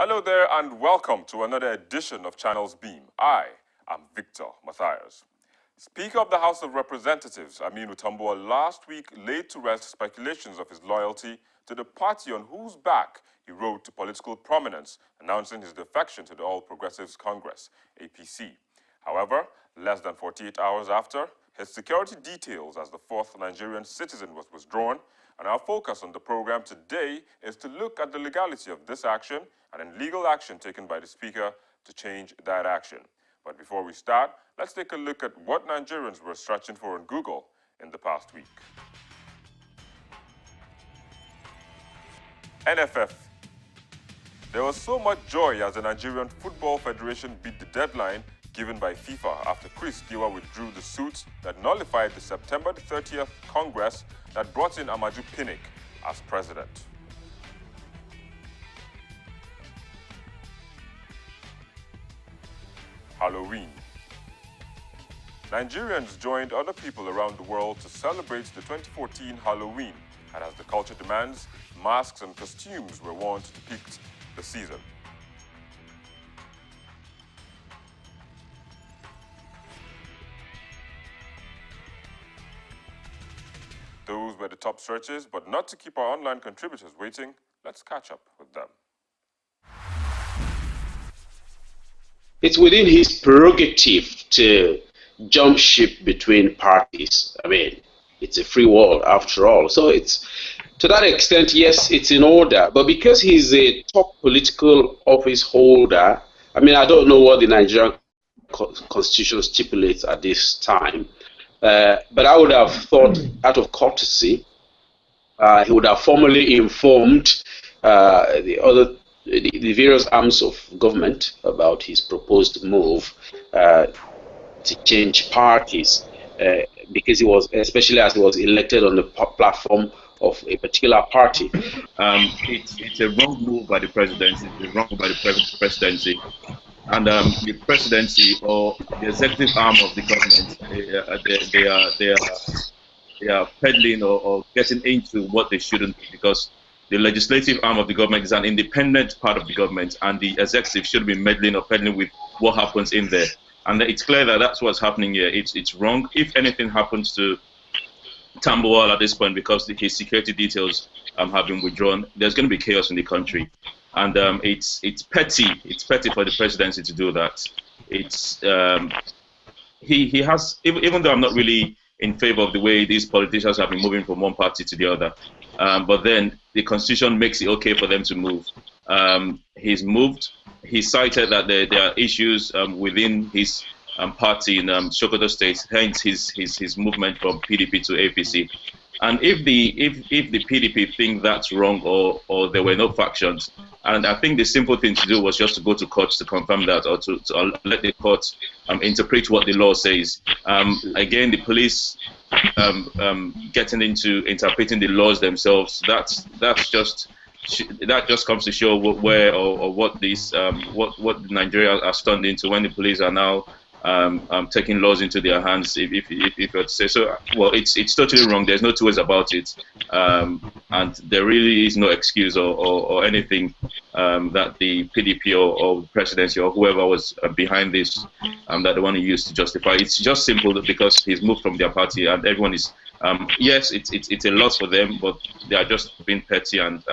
Hello there and welcome to another edition of Channels Beam. I am Victor Matthias. Speaker of the House of Representatives, Tambuwal, last week laid to rest speculations of his loyalty to the party on whose back he rode to political prominence, announcing his defection to the All Progressives Congress, APC. However, less than 48 hours after, his security details as the fourth Nigerian citizen was withdrawn, and our focus on the program today is to look at the legality of this action and then legal action taken by the Speaker to change that action. But before we start, let's take a look at what Nigerians were searching for on Google in the past week. NFF. There was so much joy as the Nigerian Football Federation beat the deadline given by FIFA after Chris Giwa withdrew the suit that nullified the September 30th Congress that brought in Amaju Pinnick as president. Halloween. Nigerians joined other people around the world to celebrate the 2014 Halloween, and as the culture demands, masks and costumes were worn to depict the season. Those were the top searches, but not to keep our online contributors waiting, let's catch up with them. It's within his prerogative to jump ship between parties. I mean, it's a free world after all. So it's, to that extent, yes, it's in order. But because he's a top political office holder, I mean, I don't know what the Nigerian constitution stipulates at this time. But I would have thought, out of courtesy, he would have formally informed the various arms of government about his proposed move to change parties, because he was, especially as he was elected on the platform of a particular party. It's a wrong move by the presidency. It's wrong by the presidency. And the presidency or the executive arm of the government, they are peddling or getting into what they shouldn't be, because the legislative arm of the government is an independent part of the government, and the executive should be meddling or peddling with what happens in there. And it's clear that that's what's happening here. It's wrong. If anything happens to Tambuwal at this point, because his security details have been withdrawn, there's going to be chaos in the country. And it's petty. It's petty for the presidency to do that. It's he has, even though I'm not really in favor of the way these politicians have been moving from one party to the other, but then the constitution makes it okay for them to move. He's moved. He cited that there are issues within his party in Sokoto State, hence his movement from PDP to APC. And if the PDP think that's wrong, or there were no factions, and I think the simple thing to do was just to go to court to confirm that, or to let the court interpret what the law says. Again, the police getting into interpreting the laws themselves, that just comes to show where or what these what Nigeria has turned into, when the police are now taking laws into their hands, if you were to say so. Well, it's totally wrong. There's no two ways about it, and there really is no excuse or anything that the PDP or presidency or whoever was behind this that they want to use to justify. It's just simple because he's moved from their party, and everyone is yes, it's a loss for them, but they are just being petty and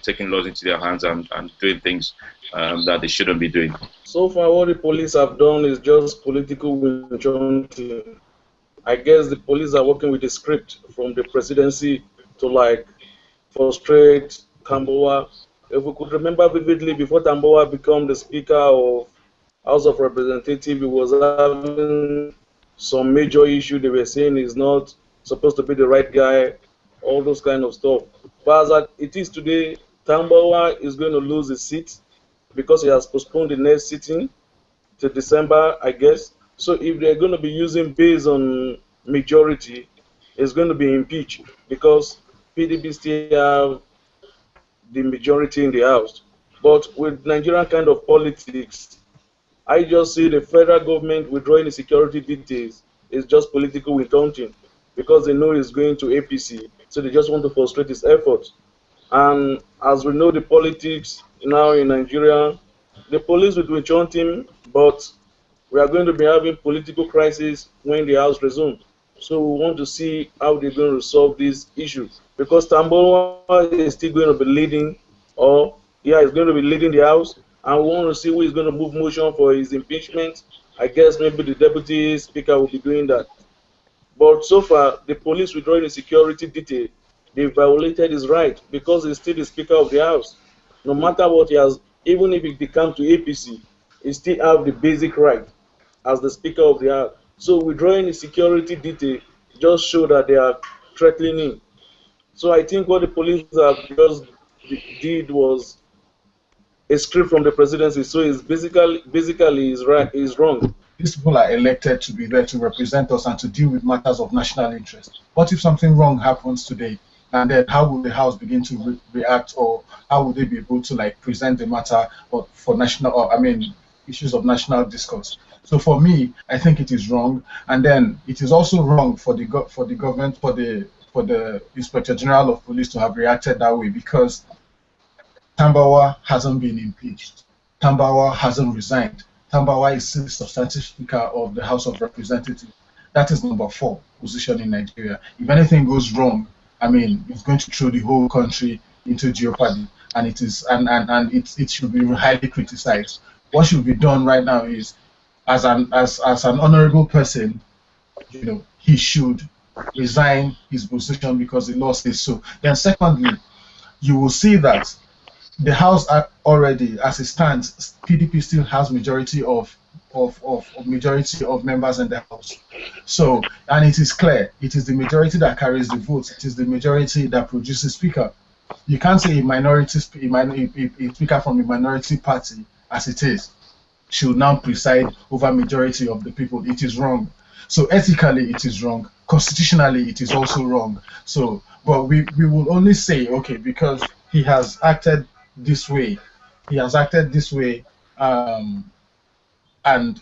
taking laws into their hands and doing things that they shouldn't be doing. So far, what the police have done is just political vigilante. I guess the police are working with a script from the presidency to like frustrate Tambuwal. If we could remember vividly, before Tambuwal became the Speaker of House of Representatives, he was having some major issue. They were saying he's not supposed to be the right guy, all those kind of stuff. But as it is today, Tambuwal is going to lose his seat, because he has postponed the next sitting to December, I guess. So if they're going to be using based on majority, it's going to be impeached, because PDP still have the majority in the House. But with Nigerian kind of politics, I just see the federal government withdrawing the security details is just political withholding, because they know he's going to APC, so they just want to frustrate his efforts. And as we know the politics now in Nigeria, the police will withdraw him, but we are going to be having political crisis when the House resumes. So we want to see how they're going to resolve this issue. Because Tambuwal is still going to be leading, or yeah, he's going to be leading the House, and we want to see who is going to move motion for his impeachment. I guess maybe the deputy speaker will be doing that. But so far, the police withdrawing the security detail, they violated his right because he's still the Speaker of the House. No matter what he has, even if he come to APC, he still have the basic right as the Speaker of the House. So withdrawing the security detail just show that they are threatening him. So I think what the police have just did was a script from the presidency. So it's basically is wrong. These people are elected to be there to represent us and to deal with matters of national interest. What if something wrong happens today? And then how will the House begin to react, or how will they be able to like present the matter or for national, or I mean, issues of national discourse? So for me, I think it is wrong, and then it is also wrong for the government, for the Inspector General of Police to have reacted that way, because Tambuwal hasn't been impeached. Tambuwal hasn't resigned. Tambuwal is still the substantive Speaker of the House of Representatives. That is number 4 position in Nigeria. If anything goes wrong, I mean, it's going to throw the whole country into jeopardy, and it should be highly criticized. What should be done right now is, as an honorable person, you know, he should resign his position because the law says so. Then secondly, you will see that the House already, as it stands, PDP still has majority of members in the House. So, and it is clear, it is the majority that carries the votes. It is the majority that produces speaker. You can't say a speaker from a minority party, as it is, should now preside over majority of the people. It is wrong. So ethically, it is wrong. Constitutionally, it is also wrong. So, but we will only say, okay, because he has acted this way, and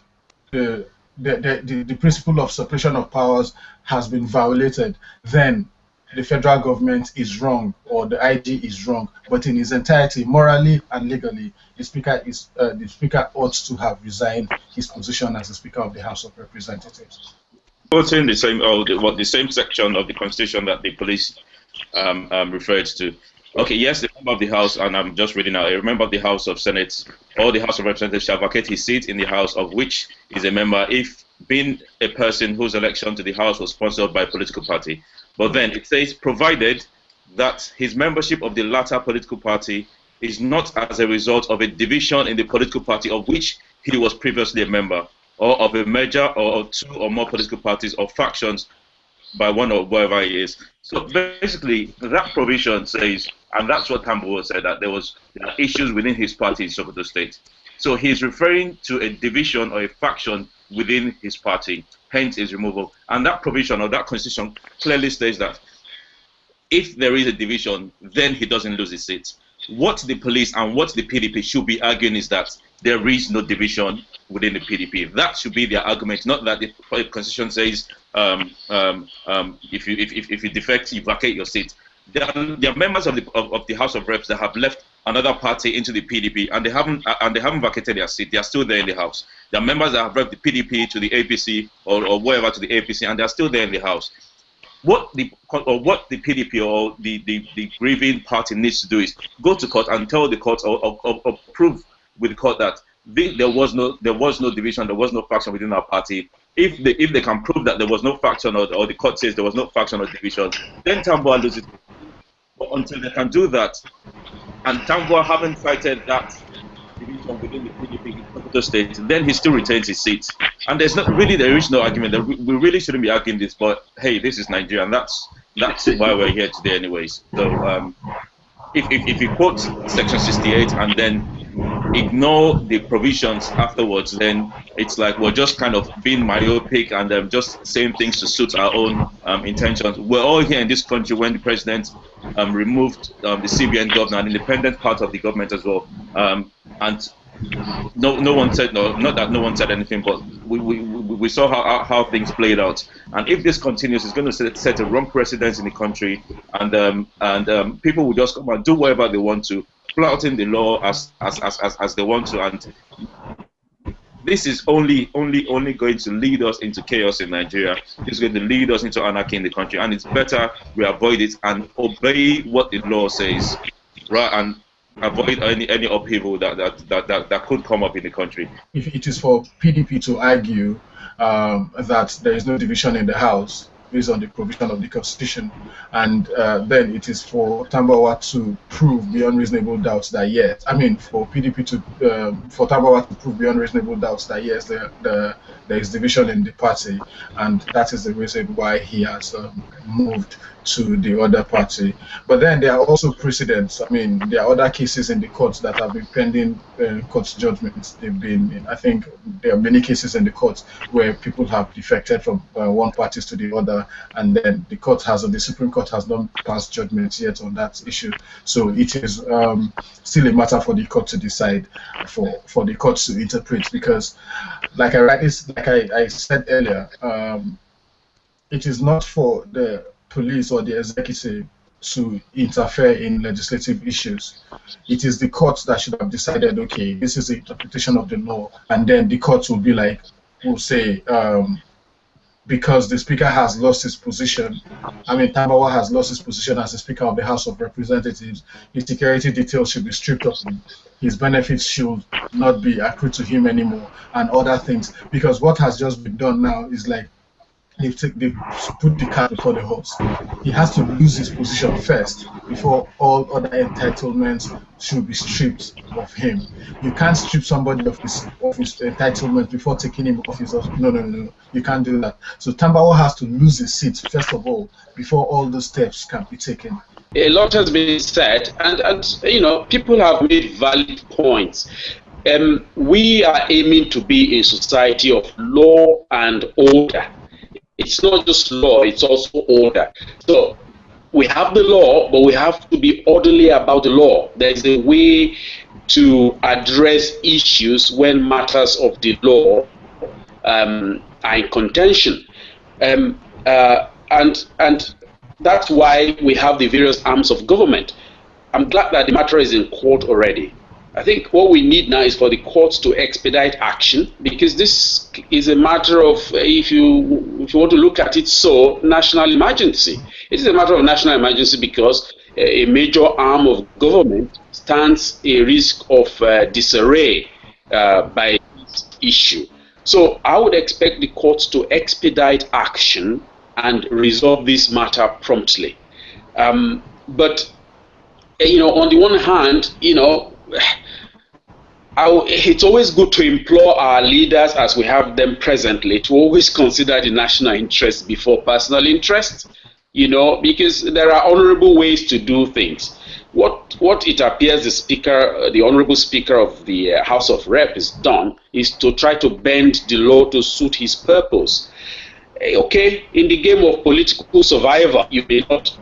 the principle of separation of powers has been violated, then the federal government is wrong, or the IG is wrong. But in its entirety, morally and legally, the speaker ought to have resigned his position as the Speaker of the House of Representatives. Both in the same, the same section of the Constitution that the police referred to. Okay, yes, the member of the House, and I'm just reading out, a member of the House of Senate or the House of Representatives shall vacate his seat in the House of which is a member if being a person whose election to the House was sponsored by a political party. But then it says, provided that his membership of the latter political party is not as a result of a division in the political party of which he was previously a member, or of a merger or 2 or more political parties or factions by one or whatever it is. So basically, that provision says, and that's what Tambuwal said, that there are issues within his party in Sokoto State. So he's referring to a division or a faction within his party, hence his removal. And that provision or that constitution clearly states that if there is a division, then he doesn't lose his seat. What the police and what the PDP should be arguing is that there is no division within the PDP. That should be their argument, not that the constitution says if you defect, you vacate your seat. There are members of the House of Reps that have left another party into the PDP, and they haven't vacated their seat. They are still there in the House. There are members that have left the PDP to the APC or wherever to the APC, and they are still there in the House. What the PDP or the grieving party needs to do is go to court and tell the court or prove with the court that there was no division, there was no faction within our party. If they can prove that there was no faction, or the court says there was no faction or division, then Tambuwal loses. But until they can do that, and Tambuwal haven't cited that division within the PDP in Sokoto State, then he still retains his seat. And there is no argument. We really shouldn't be arguing this, but hey, this is Nigeria, and that's why we're here today anyways. So if you quote Section 68 and then ignore the provisions afterwards, then it's like we're just kind of being myopic and just saying things to suit our own intentions. We're all here in this country when the president removed the CBN governor, an independent part of the government as well, and no one said no. Not that no one said anything, but we saw how things played out. And if this continues, it's going to set a wrong precedent in the country, and people will just come and do whatever they want to, flouting the law as they want to, and this is only going to lead us into chaos in Nigeria. It's going to lead us into anarchy in the country, and it's better we avoid it and obey what the law says, right? And avoid any upheaval that could come up in the country. If it is for PDP to argue that there is no division in the House based on the provision of the Constitution, and then it is for Tambuwal to prove beyond reasonable doubts that yes, I mean for PDP to for Tambuwal to prove beyond reasonable doubts that yes, there is division in the party, and that is the reason why he has moved to the other party. But then there are also precedents. I mean, there are other cases in the courts that have been pending court judgments. They've been, I think, there are many cases in the courts where people have defected from one party to the other, and then the Supreme Court has not passed judgments yet on that issue. So it is still a matter for the court to decide, for the courts to interpret, because, like I said earlier, it is not for the police or the executive to interfere in legislative issues. It is the courts that should have decided, okay, this is the interpretation of the law, and then the courts will be like, will say, because the Speaker has lost his position, I mean, Tambuwal has lost his position as the Speaker of the House of Representatives, his security details should be stripped of him, his benefits should not be accrued to him anymore, and other things. Because what has just been done now is like, they've put the cart before the horse. He has to lose his position first before all other entitlements should be stripped of him. You can't strip somebody of his entitlements before taking him off his office. No. You can't do that. So Tambuwal has to lose his seat first of all before all those steps can be taken. A lot has been said, and you know, people have made valid points. We are aiming to be a society of law and order. It's not just law, it's also order. So we have the law, but we have to be orderly about the law. There's a way to address issues when matters of the law are in contention. And that's why we have the various arms of government. I'm glad that the matter is in court already. I think what we need now is for the courts to expedite action, because this is a matter of, if you want to look at it so, national emergency. It is a matter of national emergency because a major arm of government stands a risk of disarray by this issue. So I would expect the courts to expedite action and resolve this matter promptly. But you know, on the one hand, you know, it's always good to implore our leaders, as we have them presently, to always consider the national interest before personal interest, you know, because there are honorable ways to do things. What it appears the Honorable Speaker of the House of Rep has done is to try to bend the law to suit his purpose. Okay, in the game of political survival, you may not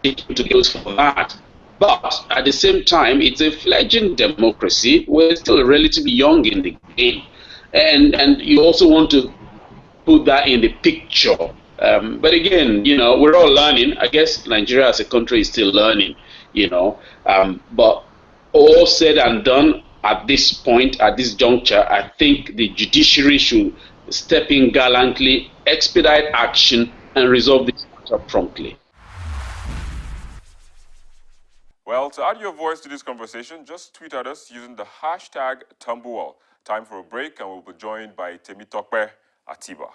take him to jail for that. But at the same time, it's a fledgling democracy. We're still relatively young in the game. And you also want to put that in the picture. But again, you know, we're all learning. I guess Nigeria as a country is still learning, you know. But all said and done at this point, at this juncture, I think the judiciary should step in gallantly, expedite action, and resolve this matter promptly. Well, to add your voice to this conversation, just tweet at us using the hashtag Tambuwal. Time for a break, and we'll be joined by Temitope Atiba.